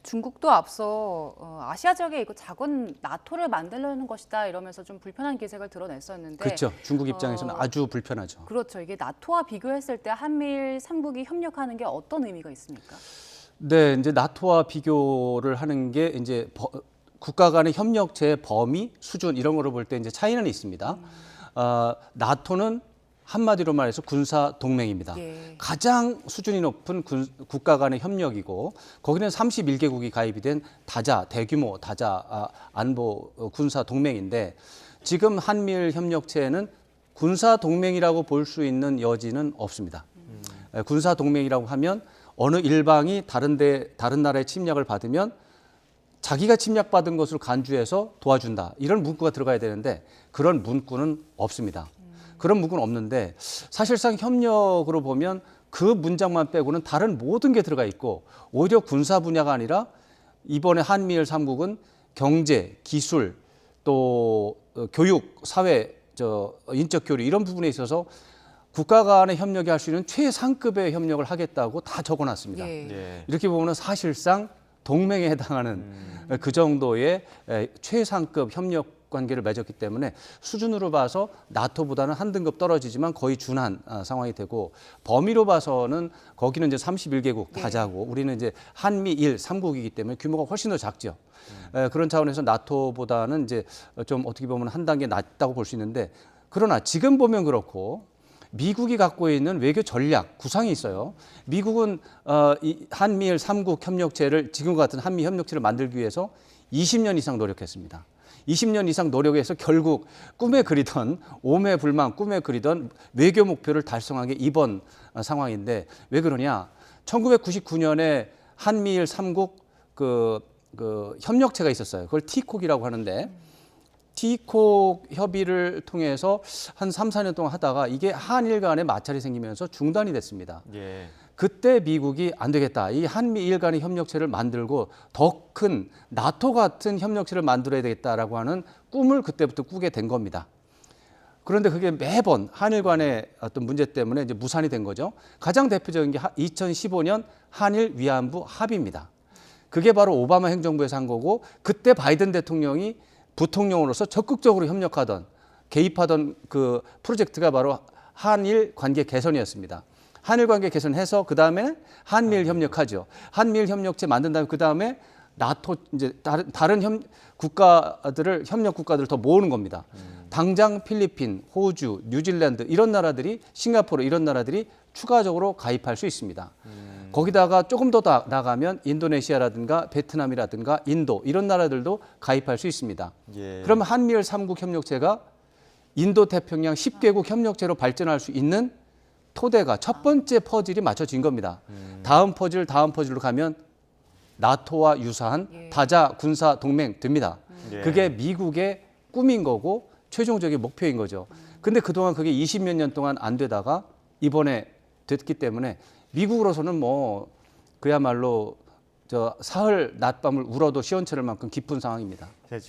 중국도 앞서 아시아 지역에 이거 작은 나토를 만들려는 것이다 이러면서 좀 불편한 기색을 드러냈었는데 그렇죠. 중국 입장에서는 아주 불편하죠. 그렇죠. 이게 나토와 비교했을 때 한미일 3국이 협력하는 게 어떤 의미가 있습니까? 네, 이제 나토와 비교를 하는 게 이제 국가 간의 협력체의 범위, 수준 이런 거를 볼 때 이제 차이는 있습니다. 나토는 한마디로 말해서 군사 동맹입니다. 예. 가장 수준이 높은 국가 간의 협력이고 거기는 31개국이 가입이 된 대규모 다자 안보 군사 동맹인데 지금 한미일 협력체는 군사 동맹이라고 볼 수 있는 여지는 없습니다. 군사 동맹이라고 하면 어느 일방이 다른 나라의 침략을 받으면 자기가 침략받은 것을 간주해서 도와준다. 이런 문구가 들어가야 되는데 그런 문구는 없습니다. 그런 문구는 없는데 사실상 협력으로 보면 그 문장만 빼고는 다른 모든 게 들어가 있고 오히려 군사 분야가 아니라 이번에 한미일 3국은 경제, 기술, 또 교육, 사회, 인적 교류 이런 부분에 있어서 국가 간의 협력이 할 수 있는 최상급의 협력을 하겠다고 다 적어놨습니다. 예. 이렇게 보면 사실상 동맹에 해당하는 그 정도의 최상급 협력 관계를 맺었기 때문에 수준으로 봐서 나토보다는 한 등급 떨어지지만 거의 준한 상황이 되고 범위로 봐서는 거기는 이제 31개국 다자고 우리는 이제 한미일 3국이기 때문에 규모가 훨씬 더 작죠. 그런 차원에서 나토보다는 이제 좀 어떻게 보면 한 단계 낮다고 볼 수 있는데 그러나 지금 보면 그렇고 미국이 갖고 있는 외교 전략 구상이 있어요. 미국은 이 한미일 3국 협력체를 지금과 같은 한미 협력체를 만들기 위해서 20년 이상 노력했습니다. 20년 이상 노력해서 결국 오매불망 꿈에 그리던 외교 목표를 달성한 게 이번 상황인데 왜 그러냐? 1999년에 한미일 3국 그 협력체가 있었어요. 그걸 티콕이라고 하는데 티콕 협의를 통해서 한 3, 4년 동안 하다가 이게 한일 간에 마찰이 생기면서 중단이 됐습니다. 예. 그때 미국이 안 되겠다. 이 한미일 간의 협력체를 만들고 더 큰 나토 같은 협력체를 만들어야 되겠다라고 하는 꿈을 그때부터 꾸게 된 겁니다. 그런데 그게 매번 한일 간의 어떤 문제 때문에 이제 무산이 된 거죠. 가장 대표적인 게 2015년 한일 위안부 합의입니다. 그게 바로 오바마 행정부에서 한 거고 그때 바이든 대통령이 부통령으로서 적극적으로 개입하던 그 프로젝트가 바로 한일 관계 개선이었습니다. 한일 관계 개선해서 그 다음에 한미일 협력하죠. 한미일 협력체 만든 다음에 그 다음에 나토 이제 다른 협력 국가들을 더 모으는 겁니다. 당장 필리핀, 호주, 뉴질랜드 이런 나라들이 싱가포르 이런 나라들이 추가적으로 가입할 수 있습니다. 거기다가 조금 더 나가면 인도네시아라든가 베트남이라든가 인도 이런 나라들도 가입할 수 있습니다. 예. 그러면 한미일 3국 협력체가 인도 태평양 10개국 협력체로 발전할 수 있는 토대가 첫 번째 퍼즐이 맞춰진 겁니다. 다음 퍼즐로 가면 나토와 유사한 다자 군사 동맹 됩니다. 예. 그게 미국의 꿈인 거고 최종적인 목표인 거죠. 근데 그동안 그게 20몇 년 동안 안 되다가 이번에 됐기 때문에 미국으로서는 뭐 그야말로 사흘 낮밤을 울어도 시원찮을 만큼 기쁜 상황입니다.